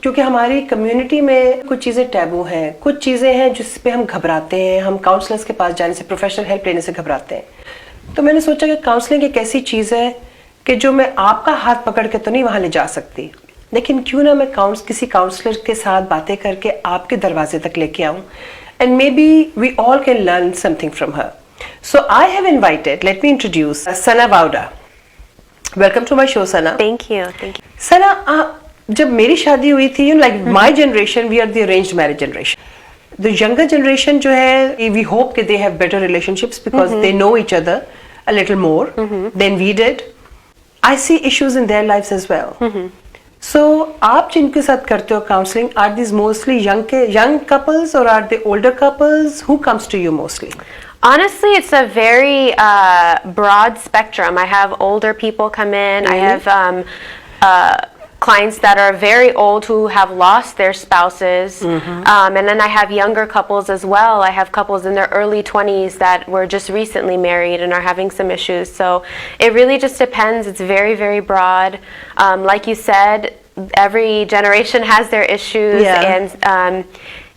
क्योंकि हमारी कम्युनिटी में कुछ चीज़ें टैबू हैं, कुछ चीज़ें हैं जिस पे हम घबराते हैं, हम काउंसलर्स के पास जाने से, प्रोफेशनल हेल्प लेने से घबराते हैं। तो मैंने सोचा कि काउंसलिंग एक ऐसी चीज़ है कि जो मैं आपका हाथ पकड़ के तो नहीं वहाँ ले जा सकती, लेकिन क्यों ना मैं किसी काउंसलर के साथ बातें करके आपके दरवाजे तक लेके आऊँ, and maybe we all can learn something from her. So I have invited, let me introduce Sana Vauda. Welcome to my show, Sana. Thank you. Thank you. Sana, जब मेरी शादी हुई थी, like my generation, we are the arranged marriage generation. The younger generation जो है, we hope that they have better relationships because they know each other a little more than we did. I see issues in their lives as well. So आप जिनके साथ करते हो counseling, are these mostly young couples or are they older couples? Who comes to you mostly? Honestly, it's a very broad spectrum. I have older people come in. I have clients that are very old who have lost their spouses. And then I have younger couples as well. I have couples in their early 20s that were just recently married and are having some issues. So it really just depends. It's very, very broad. Like you said, every generation has their issues. Yeah. And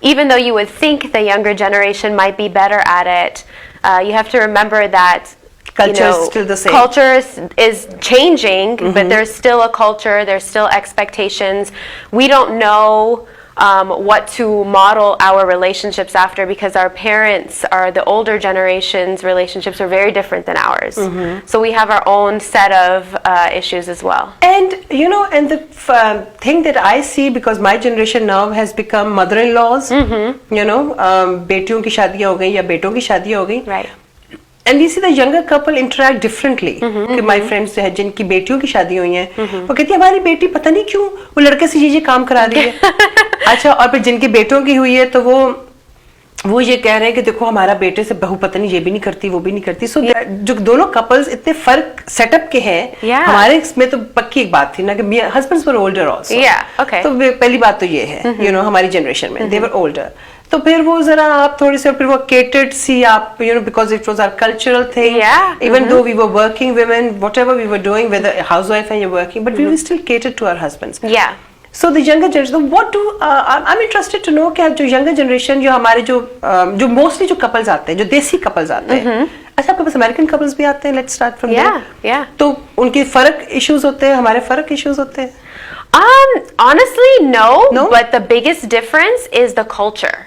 even though you would think the younger generation might be better at it, you have to remember that culture is still the same. Culture is changing, but there's still a culture, there's still expectations. We don't know what to model our relationships after because our parents, the older generation's relationships are very different than ours. So we have our own set of issues as well. And you know, and the thing that I see, because my generation now has become mother-in-laws, you know, बेटियों की शादियां हो गई या बेटों की शादियां हो गई. Right. And we see the younger couple interact differently. कि my friends हैं जिनकी बेटियों की शादी हुई हैं, वो कहती है हमारी बेटी पता नहीं क्यों वो लड़के से ये काम करा रही है. अच्छा, और फिर जिनकी बेटों की हुई है तो वो ये कह रहे हैं कि देखो हमारा बेटे से बहू पता नहीं ये भी नहीं करती वो भी नहीं करती. सो जो दोनों कपल्स इतने फर्क सेटअप के हैं, हमारे इसमें तो पक्की एक बात थी ना कि हस्बैंड्स वर ओल्डर आल्सो. तो पहली बात तो ये है, यू नो, हमारी जनरेशन में दे वर ओल्डर. तो फिर वो जरा आप थोड़ी से फिर वो catered सी आप, you know, because it was our cultural thing. Even though we were working women, whatever we were doing, whether a housewife and you're working, but we were still catered to our husbands. So the younger generation, I'm interested to know कि जो younger generation, जो हमारे जो mostly जो couples आते हैं, जो देसी couples आते हैं, अच्छा आपके पास American couples भी आते हैं? Let's start from there. तो उनके फर्क issues होते हैं, हमारे फर्क issues होते हैं? Honestly, no, but the biggest difference is the culture.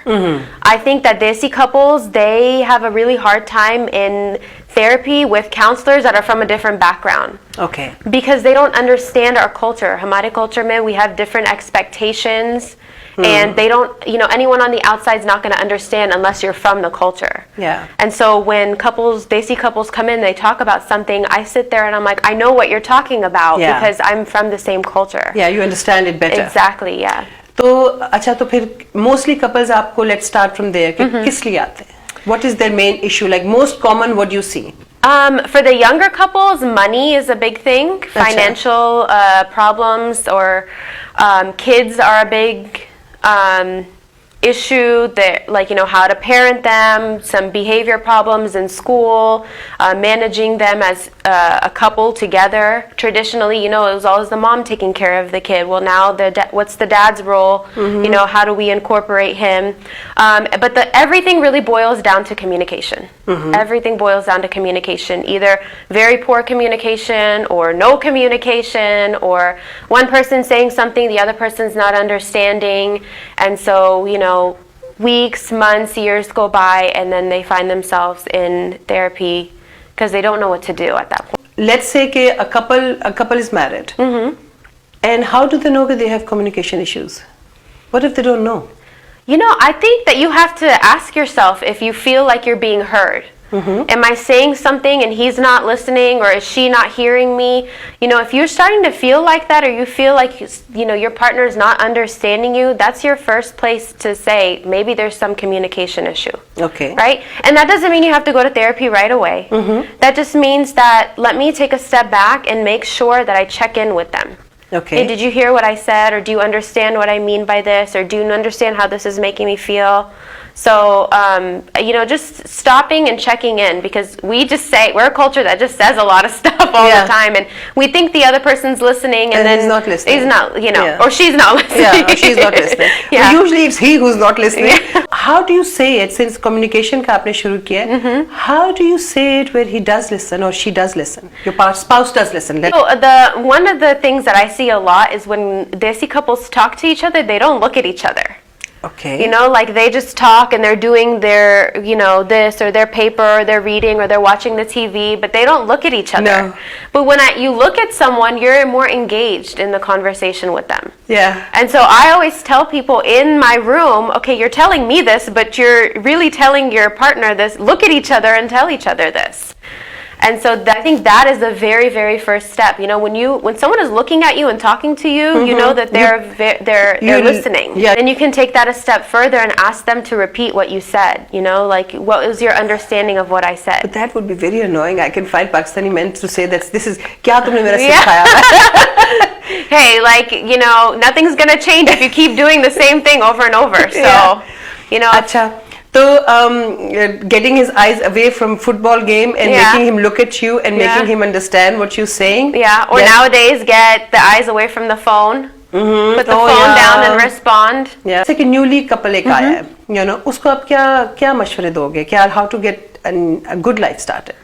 I think that Desi couples, they have a really hard time in therapy with counselors that are from a different background. Okay. Because they don't understand our culture. Hamare culture mein, we have different expectations. And they don't, you know, anyone on the outside is not going to understand unless you're from the culture. And so when Desi couples come in, they talk about something, I sit there and I'm like, I know what you're talking about because I'm from the same culture. You understand it better. Exactly, तो अच्छा, तो फिर mostly couples आपको, let's start from there, कि किस लिए आते हैं? What is their main issue? Like most common, what do you see? For the younger couples, money is a big thing. Financial problems or kids are a big issue, that, like, you know, how to parent them, some behavior problems in school, managing them as a couple together. Traditionally, you know, it was always the mom taking care of the kid. Well, now what's the dad's role? You know, how do we incorporate him? But everything really boils down to communication. Everything boils down to communication, either very poor communication or no communication, or one person saying something the other person's not understanding. And so, you know, weeks, months, years go by, and then they find themselves in therapy because they don't know what to do at that point. Let's say that a couple is married, and how do they know that they have communication issues? What if they don't know? You know, I think that you have to ask yourself if you feel like you're being heard. Am I saying something and he's not listening, or is she not hearing me? You know, if you're starting to feel like that, or you feel like, you know, your partner is not understanding you, that's your first place to say maybe there's some communication issue. Okay. Right? And that doesn't mean you have to go to therapy right away. That just means that let me take a step back and make sure that I check in with them. Okay. Hey, did you hear what I said, or do you understand what I mean by this, or do you understand how this is making me feel? So, just stopping and checking in, because we're a culture that just says a lot of stuff all Yeah. the time, and we think the other person's listening, and then he's not listening. He's not, Yeah. or she's not listening. Yeah, or she's not listening. Yeah. Well, usually it's he who's not listening. How do you say it, since communication का आपने शुरू किया है, how do you say it where he does listen or she does listen? Your spouse does listen. So one of the things that I see a lot is when Desi couples talk to each other, they don't look at each other. Okay. Like they just talk and they're doing their, this or their paper or they're reading or they're watching the TV, but they don't look at each other. No. But when you look at someone, you're more engaged in the conversation with them. Yeah. And so I always tell people in my room, okay, you're telling me this, but you're really telling your partner this. Look at each other and tell each other this. And so I think that is the very, very first step. When someone is looking at you and talking to you, you know that they're listening. Yeah. And you can take that a step further and ask them to repeat what you said. Like, what was your understanding of what I said? But that would be very annoying. I can find Pakistani men to say that this is क्या तुमने मेरा सिखाया? Hey, nothing's gonna change if you keep doing the same thing over and over. So, अच्छा. So, getting his eyes away from football game and Yeah. making him look at you and Yeah. making him understand what you're saying. Yeah, or Yes. nowadays get the eyes away from the phone. Put the Oh, phone yeah. down and respond. जैसे कि newly couple एक आया है, उसको आप क्या मशवरे दोगे? How to get a good life started?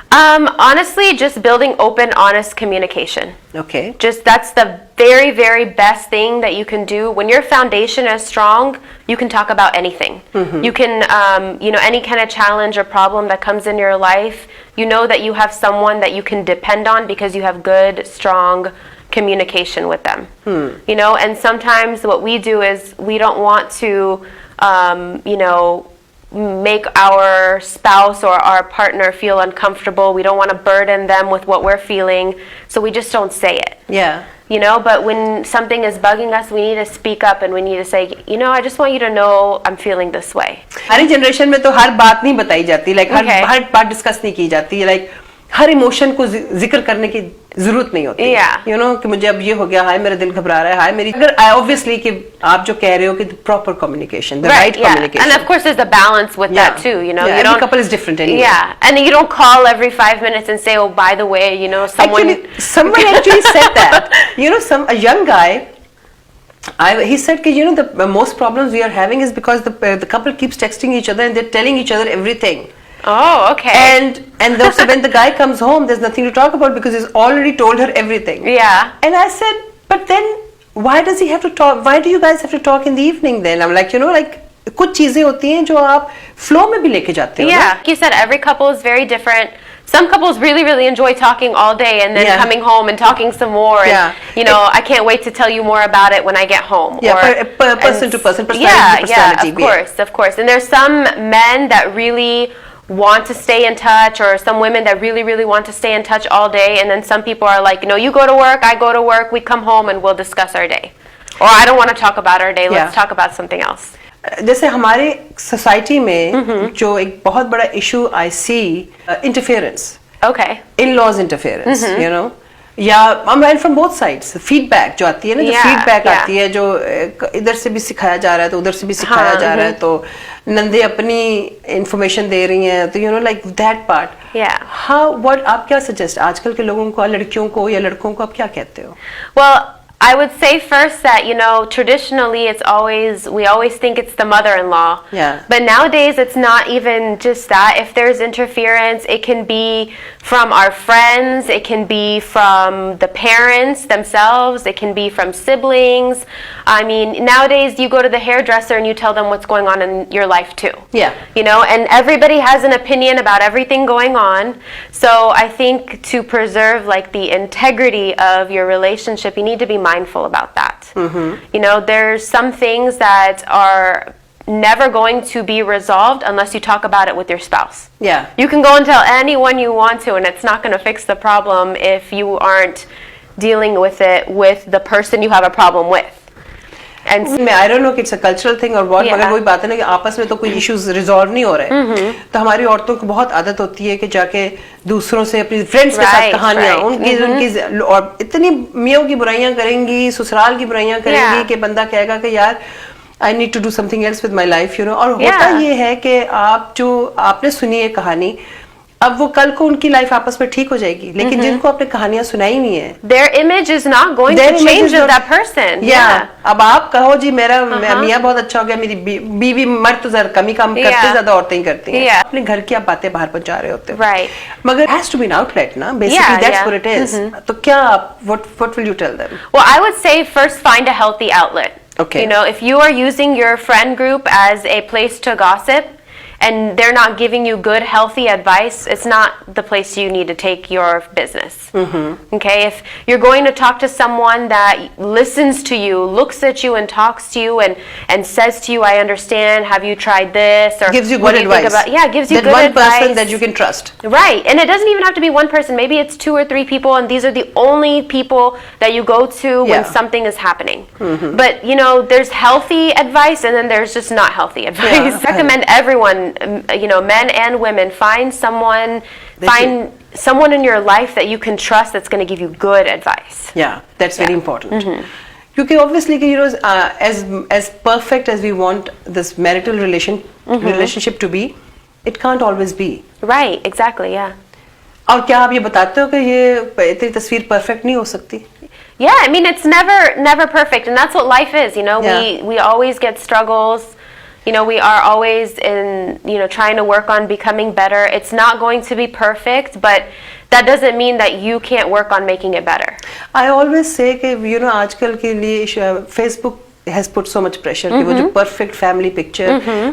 Honestly, just building open, honest communication. Okay. That's the very, very best thing that you can do. When your foundation is strong, you can talk about anything. You can, any kind of challenge or problem that comes in your life, you know that you have someone that you can depend on because you have good, strong communication with them. And sometimes what we do is we don't want to, make our spouse or our partner feel uncomfortable. We don't want to burden them with what we're feeling, so we just don't say it. Yeah. But when something is bugging us, we need to speak up and we need to say, I just want you to know I'm feeling this way. हमारी generation में तो हर बात नहीं बताई जाती, Okay. हर बात discuss नहीं की जाती, हर इमोशन को जिक्र करने की जरूरत नहीं होती। Yeah. कि मुझे अब ये हो गया, हाय मेरा दिल घबरा रहा है, हाय मेरी, अगर ऑब्वियसली कि आप जो कह रहे हो कि proper communication, the right Yeah. Communication, And of course there's a balance with that too, Yeah, you every don't, couple is different anyway. Yeah, and you don't call every 5 minutes and say, oh, by the way, someone... Someone actually said that. A young guy, he said that the most problems we are having is because the couple keeps texting each other and they're telling each other everything. Oh, okay. And so when the guy comes home, there's nothing to talk about because he's already told her everything. Yeah. And I said, but then why does he have to talk? Why do you guys have to talk in the evening then? I'm like, कुछ चीजें होती हैं जो आप flow में भी लेके जाते हो। Yeah, like you said, every couple is very different. Some couples really, really enjoy talking all day and then Yeah. coming home and talking some more. Yeah. And, I can't wait to tell you more about it when I get home. Yeah, person to person, personality to personality. Yeah, of course. And there's some men that really want to stay in touch, or some women that really, really want to stay in touch all day. And then some people are like, you go to work, I go to work, we come home and we'll discuss our day. Or I don't want to talk about our day, let's talk about something else. जैसे हमारे society में जो एक बहुत बड़ा issue I see, interference, in-laws interference, या from both sides, feedback जो आती है ना, जो फीडबैक आती है, जो इधर से भी सिखाया जा रहा है तो उधर से भी सिखाया जा रहा है, तो नंदे अपनी इंफॉर्मेशन दे रही हैं, तो लाइक दैट पार्ट, आप क्या सजेस्ट आजकल के लोगों को, लड़कियों को या लड़कों को, आप क्या कहते हो? Well, I would say first that, traditionally we always think it's the mother-in-law. Yeah. But nowadays it's not even just that. If there's interference, it can be from our friends, it can be from the parents themselves, it can be from siblings. I mean, nowadays you go to the hairdresser and you tell them what's going on in your life too. Yeah. And everybody has an opinion about everything going on. So I think to preserve the integrity of your relationship, you need to be mindful about that. There's some things that are never going to be resolved unless you talk about it with your spouse. Yeah. You can go and tell anyone you want to, and it's not going to fix the problem if you aren't dealing with it with the person you have a problem with. And मैं I don't know कि it's a cultural thing और what, Yeah. मगर वही बात है ना कि आपस में तो कोई इश्यूज रिजॉल्व नहीं हो रहे, तो हमारी औरतों को बहुत आदत होती है कि जाके दूसरों से अपनी फ्रेंड्स के साथ Right, कहानियां right. उनकी और इतनी मियों की बुराइयां करेंगी, ससुराल की बुराइयां करेंगी Yeah. कि बंदा कहेगा कि यार I need to do something else with my life, you know. और होता Yeah. ये है कि आप जो आपने सुनी है कहानी, अब वो कल को उनकी लाइफ आपस में ठीक हो जाएगी, लेकिन जिनको आपने कहानियां सुनाई नहीं है, their image is not going Their to image change is with not- that person. Yeah. अब आप कहो जी मेरा Uh-huh. मियाँ बहुत अच्छा हो गया, मेरी बीवी मर्द तो जरा कम ही काम करते, Yeah. ज्यादा औरतें ही करती हैं। Yeah. अपने घर की आप बातें बाहर पहुंचा रहे होते हो, Right. मगर has to be an outlet ना, basically Yeah, that's yeah. What it is. तो क्या आप what will you tell them? Well, I would say first find a healthy outlet. Okay. You know, if you are using your friend group as a place to gossip and they're not giving you good, healthy advice, it's not the place you need to take your business. Okay? If you're going to talk to someone that listens to you, looks at you and talks to you and says to you, I understand, have you tried this? Or Gives you what good do you think advice. about, yeah, gives you that good one advice. person that you can trust. Right, and it doesn't even have to be one person. Maybe it's 2 or 3 people, and these are the only people that you go to when Yeah. something is happening. But you know, there's healthy advice, and then there's just not healthy advice. Yeah. Recommend everyone, you know, men and women, find someone, That find someone in your life that you can trust that's going to give you good advice. Yeah, that's very Yeah. important. Because obviously, you know, as perfect as we want this marital relationship to be, it can't always be. Right, exactly, yeah. और क्या आप ये बताते हो कि ये इतनी तस्वीर परफेक्ट नहीं हो सकती? Yeah, I mean, it's never perfect, and that's what life is. You know, Yeah. we always get struggles. You know, we are always trying to work on becoming better. It's not going to be perfect, but that doesn't mean that you can't work on making it better. I always say कि you know आजकल के लिए Facebook has put so much pressure कि वो जो perfect family picture,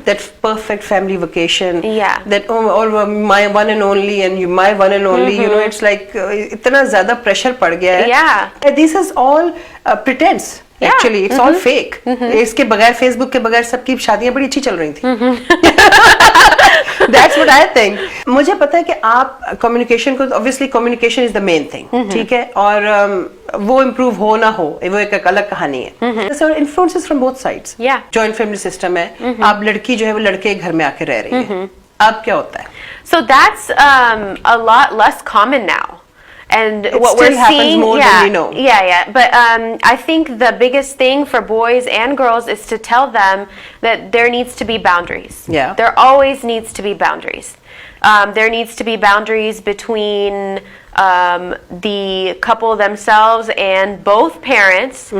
that perfect family vacation, Yeah. that all my one and only and my one and only, you know, it's like इतना ज़्यादा pressure पड़ गया है. Yeah. This is all pretense. Yeah. Actually, it's all fake. इसके बगैर, Facebook के बगैर सबकी शादियां बड़ी अच्छी चल रही थी. That's what I think. मुझे पता है कि आप कम्युनिकेशन को, obviously communication is the main thing, ठीक है, और वो improve हो ना हो वो एक अलग कहानी है. So influences from both sides. Yeah. Joint family system है, आप लड़की जो है वो लड़के के घर में आके रह रही है. अब क्या होता है? So that's a lot less common now. And It what still we're happens seeing, more yeah, than we know. yeah. But I think the biggest thing for boys and girls is to tell them that there needs to be boundaries. Yeah. There always needs to be boundaries. There needs to be boundaries between the couple themselves and both parents,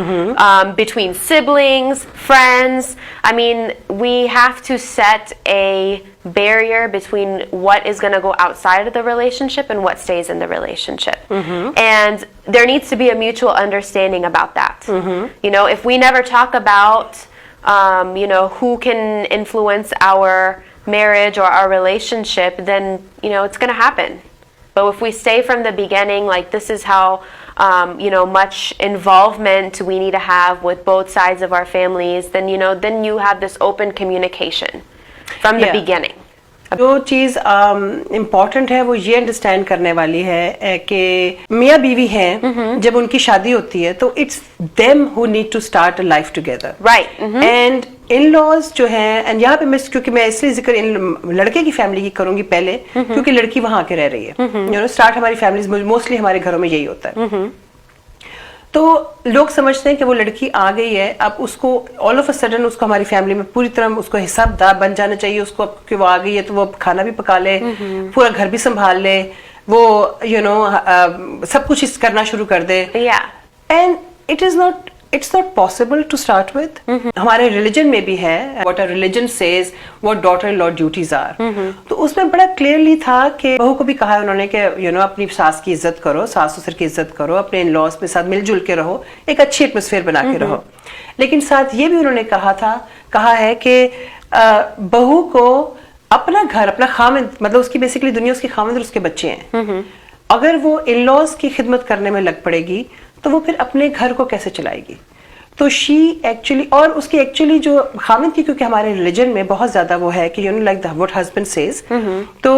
between siblings, friends. I mean, we have to set a barrier between what is going to go outside of the relationship and what stays in the relationship. And there needs to be a mutual understanding about that. You know, if we never talk about, who can influence our marriage or our relationship, then, it's going to happen. But if we stay from the beginning, like this is how, much involvement we need to have with both sides of our families, then, then you have this open communication from the Yeah. beginning. जो चीज important है वो ये understand करने वाली है कि मियाँ बीवी हैं, जब उनकी शादी होती है तो it's them who need to start a life together. Right. And in-laws जो है, एंड यहाँ पे मैं क्योंकि मैं इसलिए जिक्र इन लड़के की फैमिली की करूंगी पहले, क्योंकि लड़की वहां आके रह रही है. यू नो, स्टार्ट हमारी फैमिली मोस्टली हमारे घरों में यही होता है. तो लोग समझते हैं कि वो लड़की आ गई है, अब उसको ऑल ऑफ अ सडन उसको हमारी फैमिली में पूरी तरह उसको हिसाबदार बन जाना चाहिए उसको, अब कि वो आ गई है तो वो खाना भी पका ले, पूरा घर भी संभाल ले, वो सब कुछ करना शुरू कर दे. Yeah. And it's not possible to start with. हमारे रिलीजन में भी है what a religion says what daughter-in-law duties are. तो उसमें बड़ा क्लियरली था कि बहू को भी कहा उन्होंने कि अपनी सास की इज्जत करो, सास ससुर की इज्जत करो, अपने इन-लॉज के साथ मिलजुल के रहो, एक अच्छी एटमॉस्फेयर बना के रहो. लेकिन साथ ये भी उन्होंने कहा है कि बहू को अपना घर, अपना खामिद, मतलब उसकी बेसिकली दुनिया उसकी खामिद और उसके बच्चे हैं, अगर वो इन-लॉज की खिदमत करने में लग पड़ेगी तो वो फिर अपने घर को कैसे चलाएगी. तो शी एक्चुअली, और उसकी एक्चुअली जो खामिद की, क्योंकि हमारे रिलीजन में बहुत ज्यादा वो है कि लाइक व्हाट हस्बैंड सेज, तो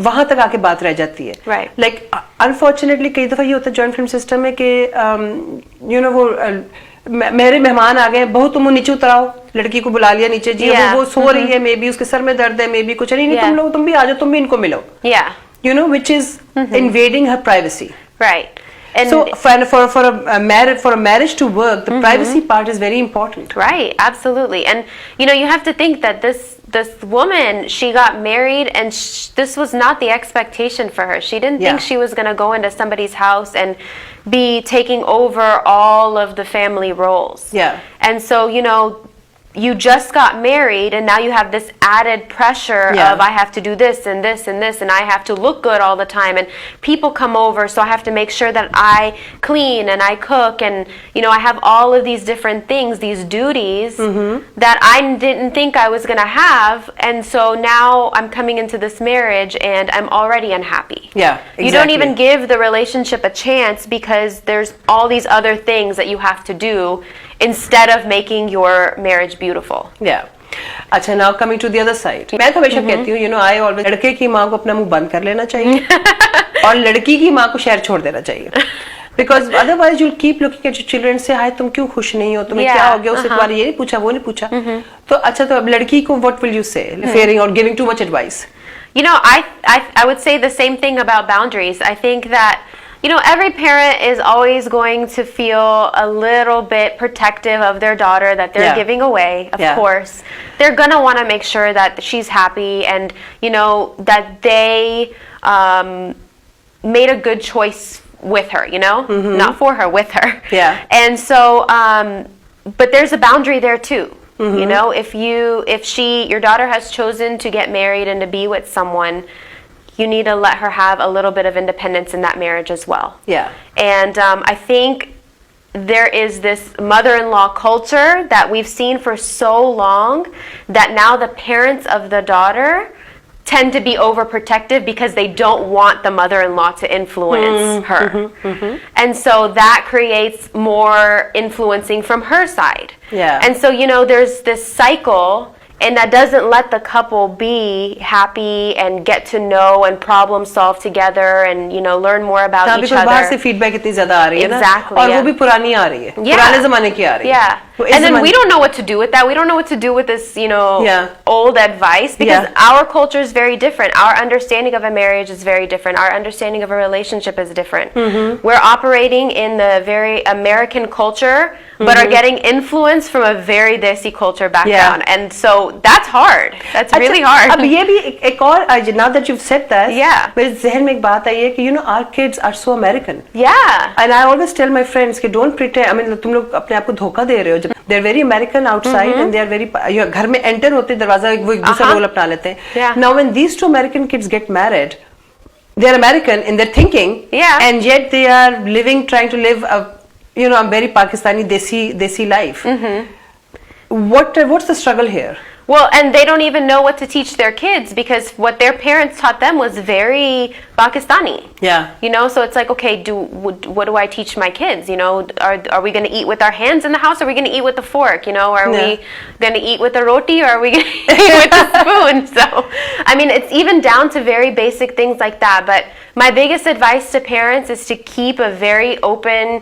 वहां तक आके बात रह जाती है. लाइक अनफॉर्चुनेटली कई दफा ये होता है जॉइंट फैमिली सिस्टम में कि वो मेरे मेहमान आ गए, बहू तुम नीचे उतराओ, लड़की को बुला लिया नीचे जी, Yeah. वो सो रही है, मे बी उसके सर में दर्द है, मे बी कुछ नहीं, Yeah. तुम लोग तुम भी आ जाओ, तुम भी इनको मिलो, Yeah. you know, which is invading her privacy. Right. And So for a marriage to work, the privacy part is very important. right, absolutely. And you have to think that this woman, she got married, and this was not the expectation for her. She didn't think Yeah. she was going to go into somebody's house and be taking over all of the family roles. Yeah. And so, you just got married, and now you have this added pressure Yeah. of I have to do this and this and this, and I have to look good all the time, and people come over, so I have to make sure that I clean and I cook, and I have all of these different things, these duties that I didn't think I was going to have, and so now I'm coming into this marriage and I'm already unhappy. Yeah, You don't exactly. even give the relationship a chance because there's all these other things that you have to do instead of making your marriage beautiful. Yeah. अच्छा, now coming to the other side. मैं तो हमेशा कहती हूँ, I always, लड़के की माँ को अपना मुंह बंद कर लेना चाहिए और लड़की की माँ को शहर छोड़ देना चाहिए. Because otherwise you'll keep looking at your children and say, हाय तुम क्यों खुश नहीं हो, तुम्हें क्या हो गया, उससे तुम्हारे ये नहीं पूछा, वो नहीं पूछा. तो अच्छा, तो अब लड़की को what will you say, fearing or giving too much advice? I would say the same thing about boundaries. I think that every parent is always going to feel a little bit protective of their daughter that they're Yeah. giving away, of Yeah. course. They're going to want to make sure that she's happy and, that they made a good choice with her, not for her, with her. Yeah. And so, but there's a boundary there too. If your daughter has chosen to get married and to be with someone, you need to let her have a little bit of independence in that marriage as well. Yeah. And I think there is this mother-in-law culture that we've seen for so long that now the parents of the daughter tend to be overprotective because they don't want the mother-in-law to influence her. And so that creates more influencing from her side. Yeah. And so, there's this cycle, and that doesn't let the couple be happy and get to know and problem solve together and learn more about हाँ, each because बाहर से other. feedback इतनी ज़्यादा आ रही है ना, Exactly, और वो yeah. भी पुरानी आ रही है, Yeah. पुराने ज़माने की आ रही है. Yeah. वो इस And then ज़माने- we don't know what to do with that. We don't know what to do with this, Yeah. old advice because Yeah. our culture is very different. Our understanding of a marriage is very different. Our understanding of a relationship is different. We're operating in the very American culture, but are getting influence from a very Desi culture background. And so that's hard. That's really hard. अब ये भी एक और, now that you've said that, Yeah. मेरे ज़हन में एक बात आई है कि our kids are so American. Yeah. And I always tell my friends कि don't pretend, I mean तुम लोग अपने आप को धोखा दे रहे हो. They're very American outside and they are very, घर में enter होते दरवाजा वो एक दूसरा रोल अपना लेते हैं. Yeah. Now when these two American kids get married, they're American in their thinking, Yeah. and yet they are trying to live a very Pakistani desi life. What's the struggle here? Well, and they don't even know what to teach their kids because what their parents taught them was very Pakistani. Yeah. So it's like, okay, what do I teach my kids? Are we going to eat with our hands in the house? Or are we going to eat with a fork? Are we going to eat with a roti, or are we going to eat with a spoon? So, I mean, it's even down to very basic things like that. But my biggest advice to parents is to keep a very open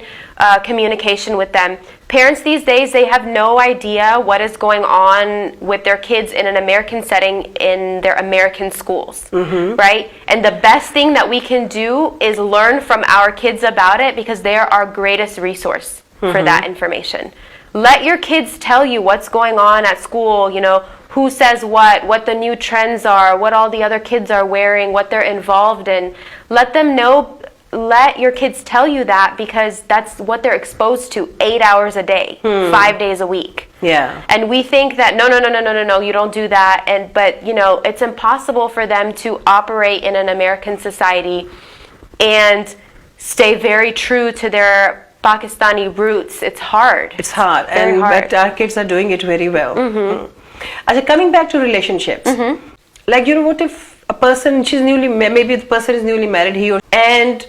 communication with them. Parents these days, they have no idea what is going on with their kids in an American setting in their American schools, right? And the best thing that we can do is learn from our kids about it because they are our greatest resource for that information. Let your kids tell you what's going on at school, who says what the new trends are, what all the other kids are wearing, what they're involved in. Let them know. Let your kids tell you that because that's what they're exposed to 8 hours a day, 5 days a week. Yeah. And we think that no, you don't do that. But it's impossible for them to operate in an American society and stay very true to their Pakistani roots. It's hard. It's hard, Very hard. but our kids are doing it very well. Coming back to relationships, like what if a person maybe the person is newly married, and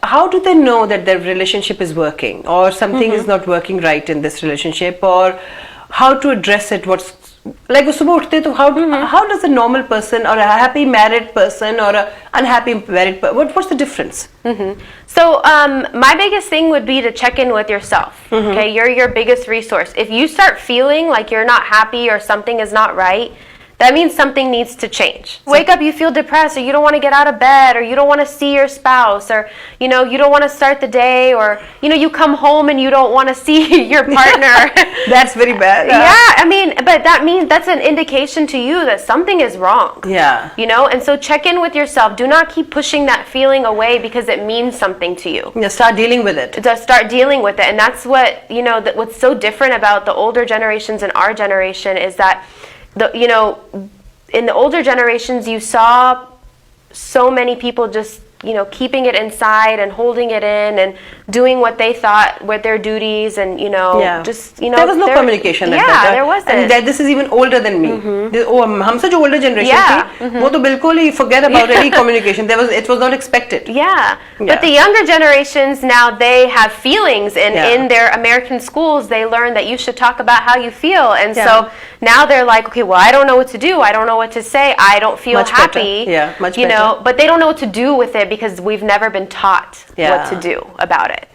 how do they know that their relationship is working or something is not working right in this relationship, or how to address it? Like वो सुबह उठते तो how does a normal person or a happy married person or a unhappy married person, what's the difference? So my biggest thing would be to check in with yourself. Okay, you're your biggest resource. If you start feeling like you're not happy or something is not right, that means something needs to change. Wake up, you feel depressed, or you don't want to get out of bed, or you don't want to see your spouse, or you don't want to start the day, or you come home and you don't want to see your partner. That's very bad. Yeah, I mean, but that means that's an indication to you that something is wrong. Yeah. And so check in with yourself. Do not keep pushing that feeling away because it means something to you. Yeah, start dealing with it. To start dealing with it. And that's what, what's so different about the older generations and our generation is that in the older generations, you saw so many people just, keeping it inside and holding it in and doing what they thought were their duties and, just, there was no communication. Yeah, there wasn't. And this is even older than me. हमसे जो older generation थी, वो तो बिल्कुल ही forget about any communication. It was not expected. Yeah. But the younger generations now, they have feelings, and in their American schools, they learn that you should talk about how you feel. And so now they're like, okay, well, I don't know what to do. I don't know what to say. I don't feel much happy. Better. Yeah, much better. But they don't know what to do with it because we've never been taught what to do about it.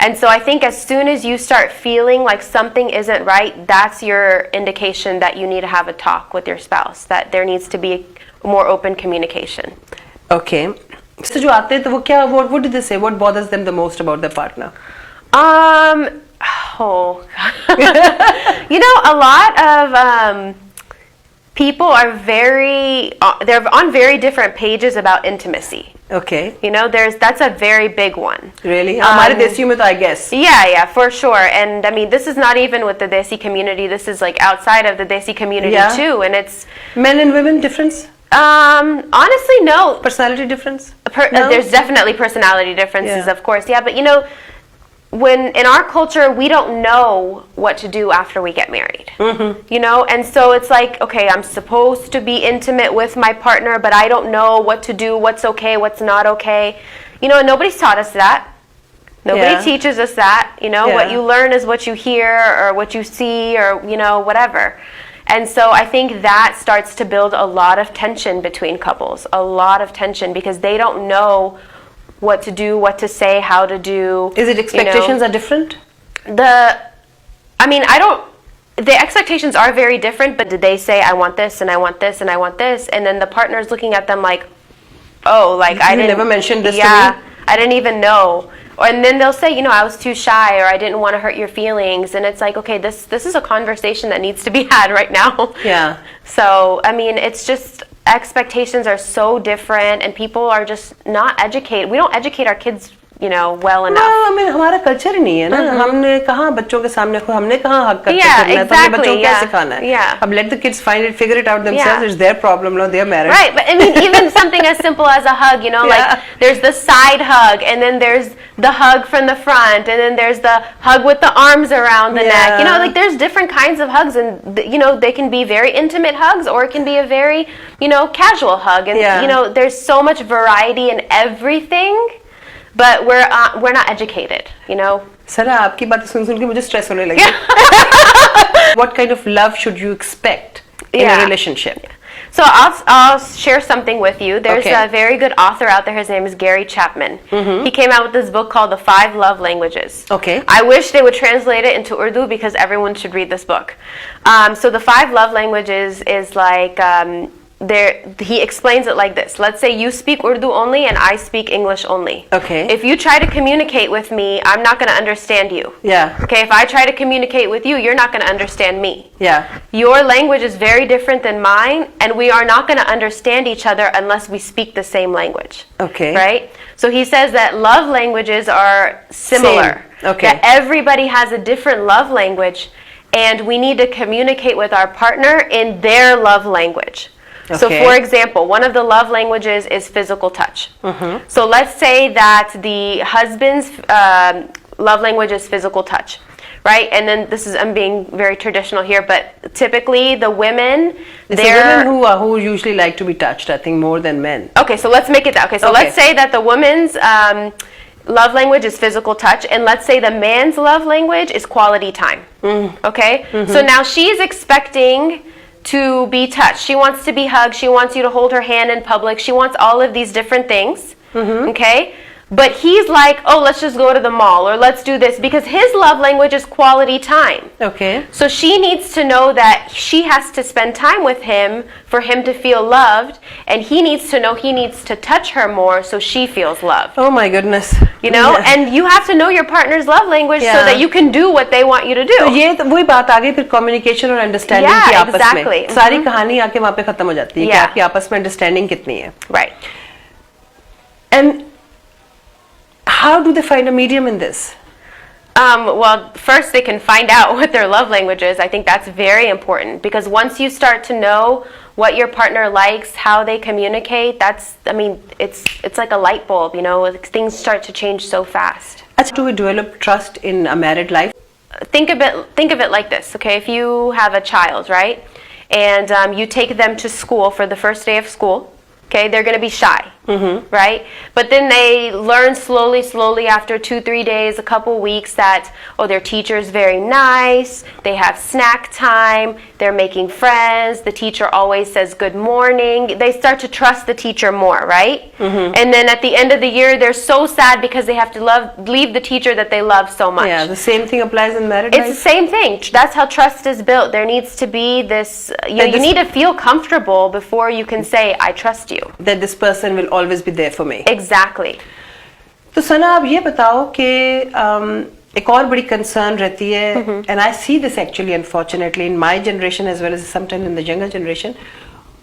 And so I think as soon as you start feeling like something isn't right, that's your indication that you need to have a talk with your spouse, that there needs to be more open communication. Okay. So जो आते हैं तो वो क्या, what did they say? What bothers them the most about their partner? A lot of people are they're on very different pages about intimacy. Okay. That's a very big one. Really? हमारे देसियों में तो I guess. Yeah, for sure. And I mean, this is not even with the Desi community. This is like outside of the Desi community too. And it's men and women difference. Honestly, no. Personality difference. No? There's definitely personality differences, of course. Yeah, but when in our culture we don't know what to do after we get married, and so it's like, okay, I'm supposed to be intimate with my partner, but I don't know what to do, what's okay, what's not okay, and nobody's taught us that. Nobody teaches us that. What you learn is what you hear or what you see or whatever. And so I think that starts to build a lot of tension between couples, a lot of tension, because they don't know what to do, what to say, how to do. Is it expectations are different? The expectations are very different, but did they say, I want this and I want this and I want this? And then the partner's looking at them like, oh, like I didn't. You never mentioned this to me? Yeah, I didn't even know. And then they'll say, I was too shy, or I didn't want to hurt your feelings. And it's like, okay, this is a conversation that needs to be had right now. Yeah. So, I mean, it's just expectations are so different, and people are just not educated. We don't educate our kids, well enough. Well, I mean, हमारा culture ही नहीं है ना. हमने कहाँ बच्चों के सामने हमने कहाँ हक करके Yeah, करना है? तो exactly, बच्चों को क्या सिखाना है? yeah. अब let the kids figure it out themselves. It's their problem, no, they're married. Right, but I mean, even something as simple as a hug, like there's the side hug, and then there's the hug from the front, and then there's the hug with the arms around the neck. Like there's different kinds of hugs, and they can be very intimate hugs, or it can be a very casual hug, and there's so much variety in everything. But we're not educated, sir आपकी बातें सुन के मुझे stress होने लगी. What kind of love should you expect in a relationship? So I'll share something with you. There's a very good author out there. His name is Gary Chapman. He came out with this book called The 5 Love Languages. Okay. I wish they would translate it into Urdu because everyone should read this book. So the 5 love languages is like he explains it like this. Let's say you speak Urdu only and I speak English only. Okay. If you try to communicate with me, I'm not going to understand you. Yeah. Okay, if I try to communicate with you, you're not going to understand me. Yeah. Your language is very different than mine, and we are not going to understand each other unless we speak the same language. Okay. Right? So he says that love languages are similar. Same. Okay. That everybody has a different love language, and we need to communicate with our partner in their love language. Okay. So for example, one of the love languages is physical touch. So let's say that the husband's love language is physical touch, right? And then I'm being very traditional here, but typically the women, women who usually like to be touched, I think, more than men. Okay, so let's make it that. Okay, so let's say that the woman's love language is physical touch, and let's say the man's love language is quality time. Okay? So now she's expecting to be touched. She wants to be hugged. She wants you to hold her hand in public. She wants all of these different things. Okay? But he's like, oh, let's just go to the mall or let's do this, because his love language is quality time. Okay. So she needs to know that she has to spend time with him for him to feel loved, and he needs to know he needs to touch her more so she feels loved. Oh my goodness. You know, Yeah. and you have to know your partner's love language so Yeah. that you can do what they want you to do. तो ये तो वही बात आ गई फिर communication और understanding Yeah, की आपस exactly. में सारी कहानी आके वहाँ पे खत्म हो जाती है कि Yeah. आपकी आपस में अंडरस्टैंडिंग कितनी है. Right. And how do they find a medium in this? Well, first they can find out what their love language is. I think that's very important, because once you start to know what your partner likes, how they communicate, it's like a light bulb, you know, things start to change so fast. How do we develop trust in a married life? Think of it like this, okay? If you have a child, right, and you take them to school for the first day of school, okay, they're going to be shy, right? But then they learn slowly after 2-3 days, a couple weeks, that, oh, their teacher is very nice, they have snack time, they're making friends, the teacher always says good morning. They start to trust the teacher more, right? And then at the end of the year, they're so sad because they have to leave the teacher that they love so much. Yeah, the same thing applies in married It's the life. same thing. That's how trust is built. There needs to be this, you need to feel comfortable before you can say, I trust you. That this person will always be there for me. Exactly. तो सना आप ये बताओ कि एक और बड़ी concern रहती है, and I see this actually unfortunately in my generation as well as sometimes in the younger generation.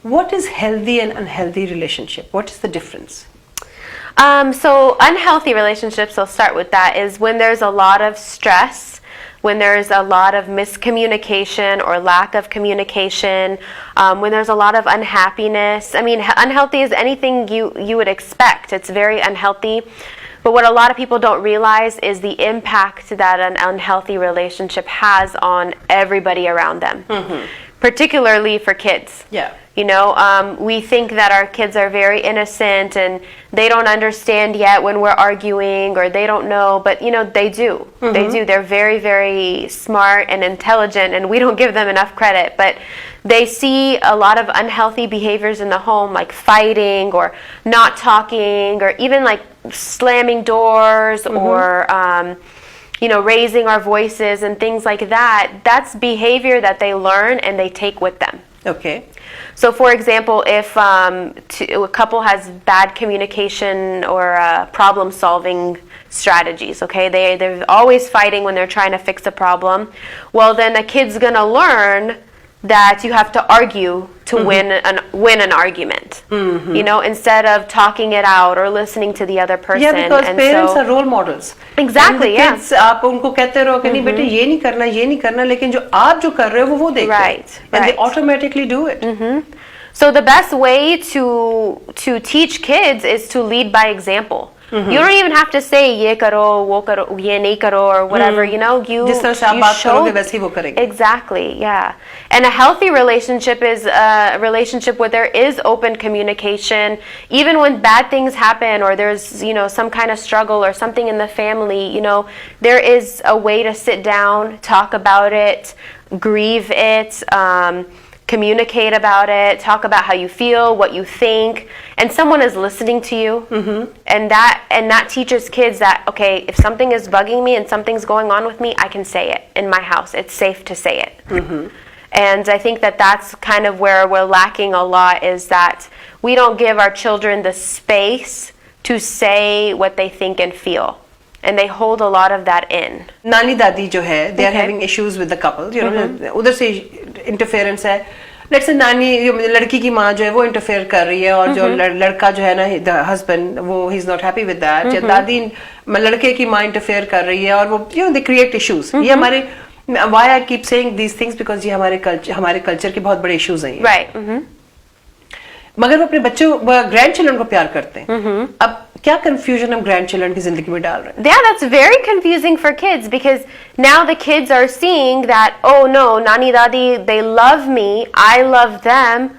What is healthy and unhealthy relationship? What is the difference? So unhealthy relationships, I'll start with that, is when there's a lot of stress, when there's a lot of miscommunication or lack of communication, when there's a lot of unhappiness. I mean, unhealthy is anything you would expect. It's very unhealthy. But what a lot of people don't realize is the impact that an unhealthy relationship has on everybody around them, particularly for kids. Yeah. You know, we think that our kids are very innocent and they don't understand yet when we're arguing, or they don't know, but you know, they do. They do. They're very, very smart and intelligent, and we don't give them enough credit. But they see a lot of unhealthy behaviors in the home, like fighting or not talking, or even like slamming doors, or you know, raising our voices and things like that. That's behavior that they learn and they take with them. Okay. So, for example, if a couple has bad communication or problem-solving strategies, okay, they're always fighting when they're trying to fix a problem, well, then a kid's going to learn that you have to argue to win an argument, you know, instead of talking it out or listening to the other person. Yeah, because and parents so, are role models. Exactly, And the yeah. kids, आप उनको कहते रहो कि नहीं बेटे ये नहीं करना, लेकिन जो आप जो कर रहे हो वो देखते हैं. Right, And they right. automatically do it. So the best way to teach kids is to lead by example. You don't even have to say ye karo, wo karo, ye nahi karo, or whatever. You know, जिस तरह से आप बात करोगे वैसे ही वो करेंगे. Exactly, yeah. And a healthy relationship is a relationship where there is open communication, even when bad things happen or there's, you know, some kind of struggle or something in the family. You know, there is a way to sit down, talk about it, grieve it. Communicate about it, talk about how you feel, what you think, and someone is listening to you. And that teaches kids that, okay, if something is bugging me and something's going on with me, I can say it in my house. It's safe to say it. And I think that that's kind of where we're lacking a lot, is that we don't give our children the space to say what they think and feel. And they hold a lot of that in. नानी दादी जो है, they are Okay. having issues with the couple. You know, उधर से interference है. Let's say नानी लड़की की माँ जो है वो interfere कर रही है, और जो लड़का जो है ना, the husband, वो he's not happy with that. या दादी लड़के की माँ interfere कर रही है, और वो, you know, they create issues. ये हमारे, why I keep saying these things, because ये हमारे culture के बहुत बड़े issues हैं. Right. मगर वो अपने बच्चों, grandchildren को प्यार करते हैं. अब क्या confusion हम grandchildren की जिंदगी में डाल रहे हैं? Yeah, that's very confusing for kids, because now the kids are seeing that, oh no, Nani Dadi, they love me, I love them,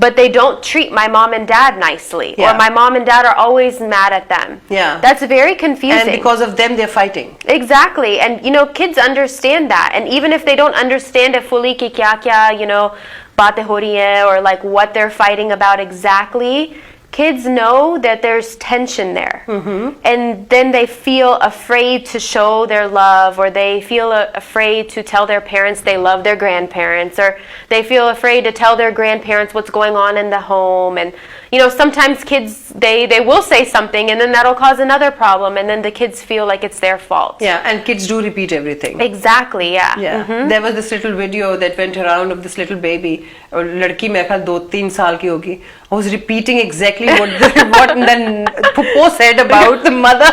but they don't treat my mom and dad nicely, Yeah. or my mom and dad are always mad at them. Yeah. That's very confusing. And because of them, they're fighting. Exactly. And kids understand that. And even if they don't understand it fully ki kya kya, baatein ho rahi hai, or like what they're fighting about exactly, kids know that there's tension there. And then they feel afraid to show their love, or they feel afraid to tell their parents they love their grandparents, or they feel afraid to tell their grandparents what's going on in the home. And sometimes kids, they will say something, and then that'll cause another problem, and then the kids feel like it's their fault. Yeah, and kids do repeat everything. Exactly, yeah. Yeah. There was this little video that went around of this little baby, और लड़की मेरे ख्याल 2-3 साल की होगी, was repeating exactly what the Popo said about the mother.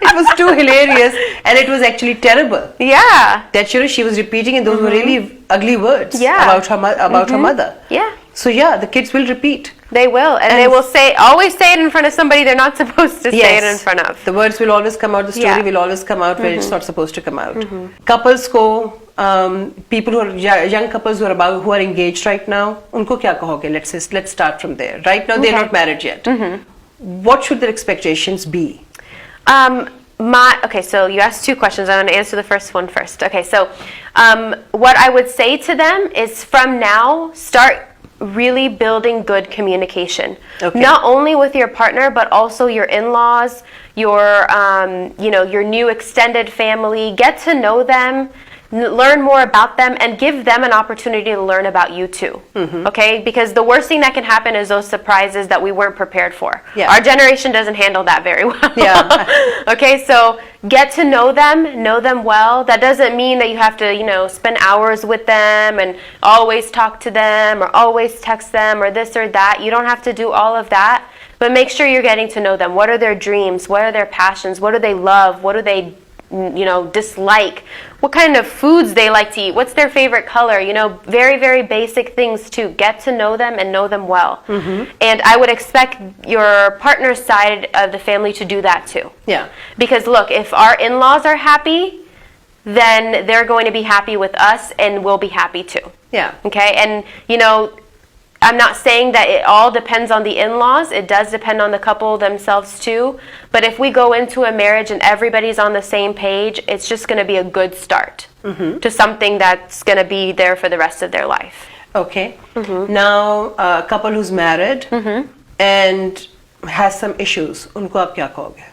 It was too hilarious, and it was actually terrible. Yeah. That she was repeating, and those were really ugly words Yeah. about her mother. Yeah. So yeah, the kids will repeat. They will, and they will always say it in front of somebody they're not supposed to say it in front of. The words will always come out, the story Yeah. will always come out where it's not supposed to come out. Couples को, people who are young couples who are engaged right now, उनको क्या कहोगे? Let's start from there. Right now they're not married yet. What should their expectations be? Okay, so you asked 2 questions. I'm going to answer the first one first. Okay, so what I would say to them is, from now, start really building good communication. Okay. Not only with your partner, but also your in-laws, your new extended family. Get to know them, learn more about them, and give them an opportunity to learn about you too. Okay? Because the worst thing that can happen is those surprises that we weren't prepared for. Yeah. Our generation doesn't handle that very well. Yeah. Okay, so get to know them well. That doesn't mean that you have to, spend hours with them and always talk to them or always text them or this or that. You don't have to do all of that, but make sure you're getting to know them. What are their dreams? What are their passions? What do they love? What do they dislike? What kind of foods they like to eat? What's their favorite color? Very, very basic things too. Get to know them and know them well. And I would expect your partner's side of the family to do that too. Yeah. Because look, if our in-laws are happy, then they're going to be happy with us, and we'll be happy too. Yeah. Okay? And I'm not saying that it all depends on the in-laws. It does depend on the couple themselves too. But if we go into a marriage and everybody's on the same page, it's just going to be a good start to something that's going to be there for the rest of their life. Okay. Now, a couple who's married and has some issues, उनको आप क्या कहोगे?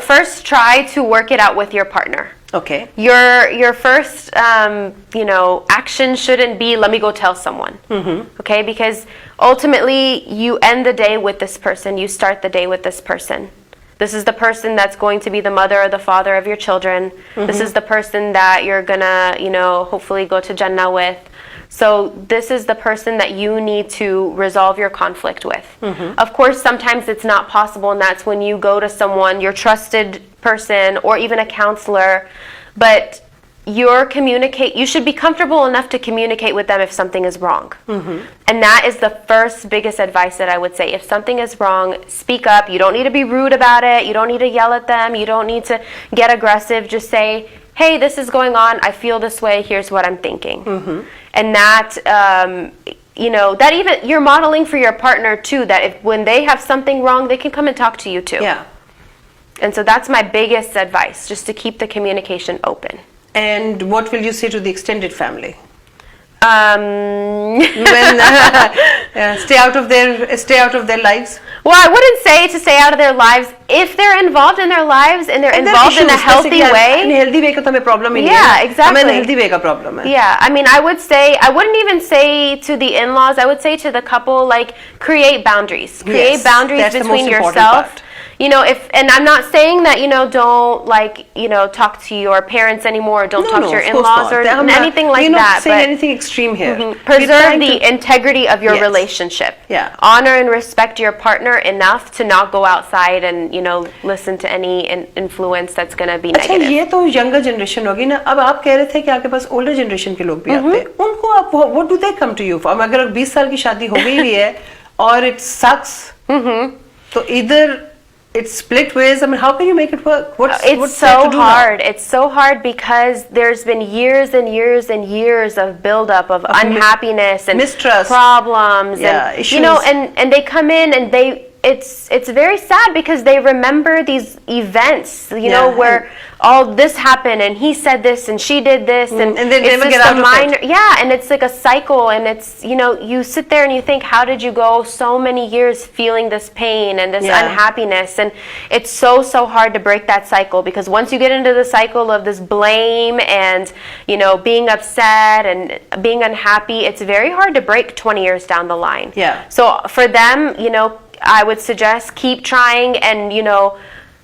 First, try to work it out with your partner. Okay. Your first action shouldn't be, let me go tell someone. Okay, because ultimately you end the day with this person, you start the day with this person. This is the person that's going to be the mother or the father of your children. This is the person that you're gonna hopefully go to Jannah with. So this is the person that you need to resolve your conflict with. Of course, sometimes it's not possible, and that's when you go to someone, your trusted person, or even a counselor. But you should be comfortable enough to communicate with them if something is wrong. And that is the first biggest advice that I would say. If something is wrong, speak up. You don't need to be rude about it. You don't need to yell at them. You don't need to get aggressive. Just say, hey, this is going on. I feel this way. Here's what I'm thinking. And that, that even you're modeling for your partner too, that when they have something wrong, they can come and talk to you too. Yeah. And so that's my biggest advice, just to keep the communication open. And what will you say to the extended family? When stay out of their lives. Well, I wouldn't say to stay out of their lives. If they're involved in their lives and they're involved in a healthy way. Unhealthy way का तो हमें problem ही नहीं है. Yeah, exactly. हमें unhealthy way का problem है. Yeah, I mean, I wouldn't even say to the in-laws. I would say to the couple, create boundaries. Create boundaries that's between the most important yourself. part. And I'm not saying that, don't, talk to your parents anymore, or don't talk to your in-laws or anything like that. We're not saying anything extreme here. Preserve the integrity of your relationship. Yeah. Honor and respect your partner enough to not go outside and, listen to any influence that's going to be negative. अच्छा, ये तो younger generation होगी ना. अब आप कह रहे थे कि आपके पास older generation के लोग भी आते हैं. उनको आप, what do they come to you for? अगर 20 साल की शादी हो गई भी है और it sucks, तो either it's split ways. I mean, how can you make it work? What's It's there so to do now? hard. It's so hard because there's been years and years and years of buildup of unhappiness and mistrust. problems, Yeah, and you know, issues. and they come in and it's very sad because they remember these events, you know, Yeah. where all this happened and he said this and she did this, and and they it's never just get a out of it. minor, yeah, and it's like a cycle, and it's, you know, you sit there and you think, how did you go so many years feeling this pain and this Yeah. unhappiness? And it's so hard to break that cycle, because once you get into the cycle of this blame and, you know, being upset and being unhappy, it's very hard to break 20 years down the line. Yeah. So for them, you know, I would suggest keep trying, and, you know,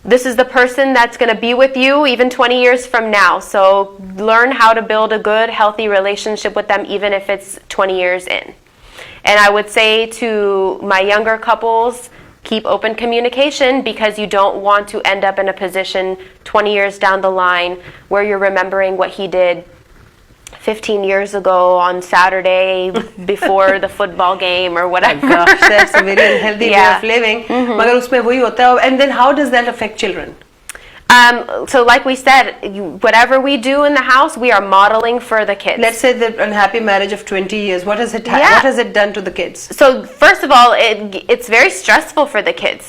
this is the person that's going to be with you even 20 years from now. So learn how to build a good, healthy relationship with them, even if it's 20 years in. And I would say to my younger couples, keep open communication, because you don't want to end up in a position 20 years down the line where you're remembering what he did 15 years ago on Saturday before the football game or whatever. Gosh, that's a very unhealthy way Yeah. of living. मगर उसमें वही होता है. And then how does that affect children? So like we said, whatever we do in the house, we are modeling for the kids. Let's say the unhappy marriage of 20 years. What has it Yeah. what has it done to the kids? So first of all, it's very stressful for the kids.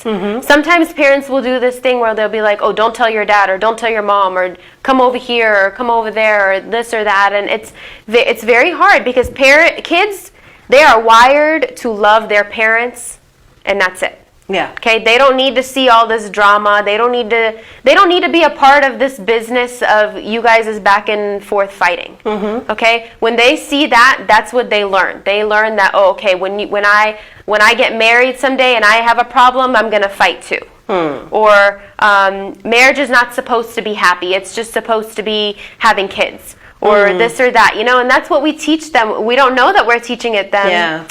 Sometimes parents will do this thing where they'll be like, oh, don't tell your dad, or don't tell your mom, or come over here, or come over there, or this or that. And it's very hard, because kids, they are wired to love their parents, and that's it. Yeah. Okay, they don't need to see all this drama. They don't need to be a part of this business of you guys is back and forth fighting. Okay, when they see that, that's what they learn. They learn that, oh, okay, when I get married someday and I have a problem, I'm gonna fight too. Or marriage is not supposed to be happy. It's just supposed to be having kids, or this or that, you know. And that's what we teach them. We don't know that we're teaching it them. Yeah.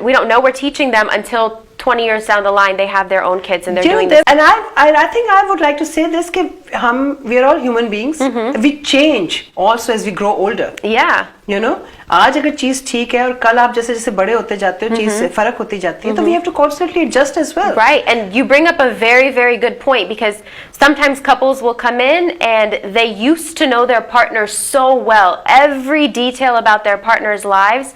We don't know we're teaching them until 20 years down the line they have their own kids and they're doing this. And I think I would like to say this, that we are all human beings. We change also as we grow older. Yeah. You know, आज अगर चीज ठीक है और कल आप जैसे जैसे बड़े होते जाते हो, चीज से फर्क होती जाती है, तो we have to constantly adjust as well. Right, and you bring up a very, very good point, because sometimes couples will come in and they used to know their partner so well, every detail about their partner's lives.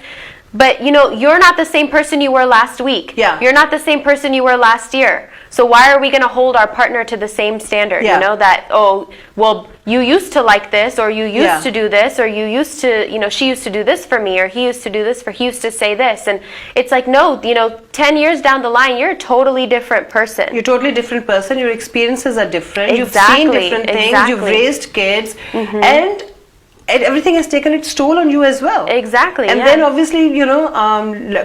But, you know, you're not the same person you were last week. Yeah. You're not the same person you were last year. So why are we going to hold our partner to the same standard? Yeah. You know, that, oh, well, you used to like this, or you used Yeah. to do this, or you used to, you know, she used to do this for me, or he used to do this he used to say this. And it's like, no, you know, 10 years down the line, you're a totally different person. You're a totally different person. Your experiences are different. You've Exactly, seen different things. You've exactly. raised kids, and everything has taken its toll on you as well. Exactly, And yeah. then obviously, you know,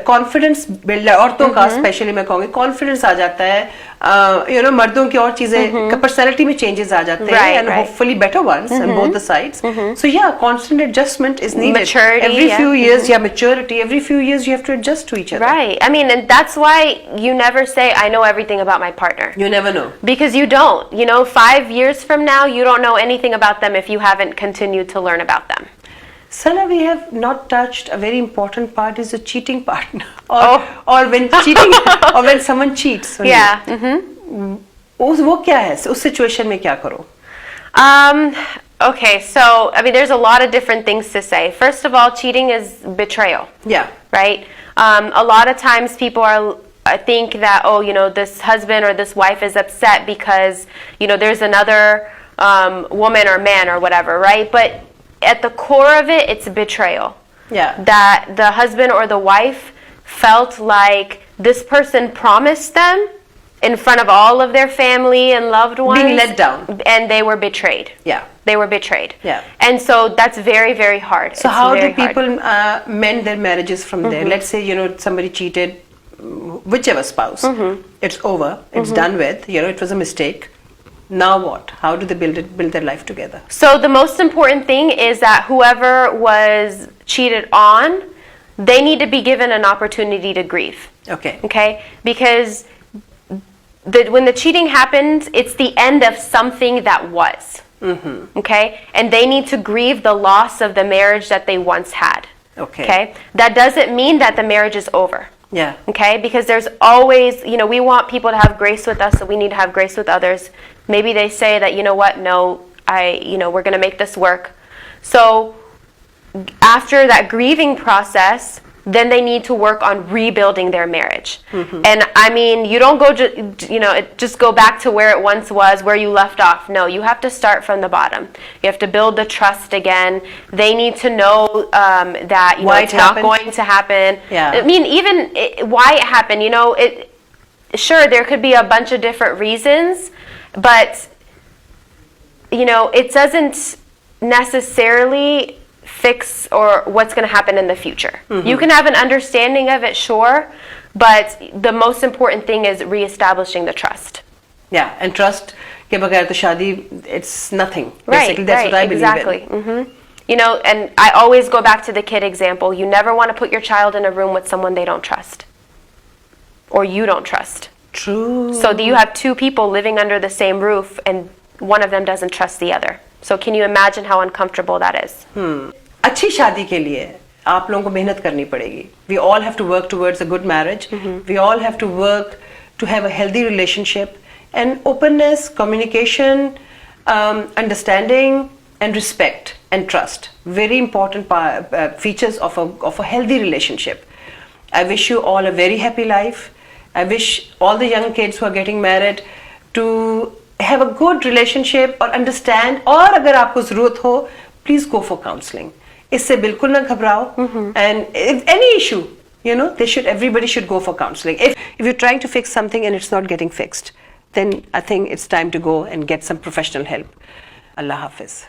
confidence build, औरतों का specially मैं कहूँगी confidence आ जाता है. You know, मर्दों की और चीजें personality में changes आ जाते हैं, Right, and right. hopefully better ones on both the sides. So yeah, constant adjustment is needed. Maturity, every yeah. few years, maturity. Every few years you have to adjust to each other. Right. I mean, and that's why you never say, I know everything about my partner. You never know. Because you don't. You know, 5 years from now, you don't know anything about them if you haven't continued to learn about them. Sana, we have not touched a very important part, is the cheating partner. Oh. Or when cheating, or when someone cheats. on you. Yeah. वो क्या है? उस situation में क्या करो? Okay, so, I mean, there's a lot of different things to say. First of all, cheating is betrayal. Yeah. Right? A lot of times people think that, oh, you know, this husband or this wife is upset because, you know, there's another woman or man or whatever, right? But at the core of it, it's betrayal. Yeah. That the husband or the wife felt like this person promised them in front of all of their family and loved ones. Being let down. And they were betrayed. Yeah. They were betrayed. Yeah. And so that's very, very hard. So It's how do very hard. people mend their marriages from there? Let's say, you know, somebody cheated, whichever spouse. It's over. It's done with. You know, it was a mistake. Now what? How do they build their life together? So the most important thing is that whoever was cheated on, they need to be given an opportunity to grieve. Okay. Okay? Because when the cheating happens, it's the end of something that was. Okay? And they need to grieve the loss of the marriage that they once had. Okay. Okay? That doesn't mean that the marriage is over. Yeah. Okay, because there's always, you know, we want people to have grace with us, so we need to have grace with others. Maybe they say that, you know what, no, we're going to make this work. So after that grieving process, then they need to work on rebuilding their marriage. And I mean, you don't go, just go back to where it once was, where you left off. No, you have to start from the bottom. You have to build the trust again. They need to know that Why it's it not happened. going to happen. Yeah. I mean, even why it happened, sure, there could be a bunch of different reasons, but, it doesn't necessarily fix or what's going to happen in the future. You can have an understanding of it, sure, but the most important thing is reestablishing the trust. Yeah, and trust के बगैर तो शादी, it's nothing. Right, Basically, that's right, what I believe exactly. in. And I always go back to the kid example. You never want to put your child in a room with someone they don't trust, or you don't trust. True. So you have two people living under the same roof, and one of them doesn't trust the other. So can you imagine how uncomfortable that is? अच्छी शादी के लिए आप लोगों को मेहनत करनी पड़ेगी. We all have to work towards a good marriage. We all have to work to have a healthy relationship, and openness, communication, understanding, and respect and trust. Very important features of a healthy relationship. I wish you all a very happy life. I wish all the young kids who are getting married to have a good relationship or understand. और अगर आपको ज़रूरत हो, please go for counseling. इससे बिल्कुल ना घबराओ. And if any issue, everybody should go for counseling. If you're trying to fix something and it's not getting fixed, then I think it's time to go and get some professional help. Allah Hafiz.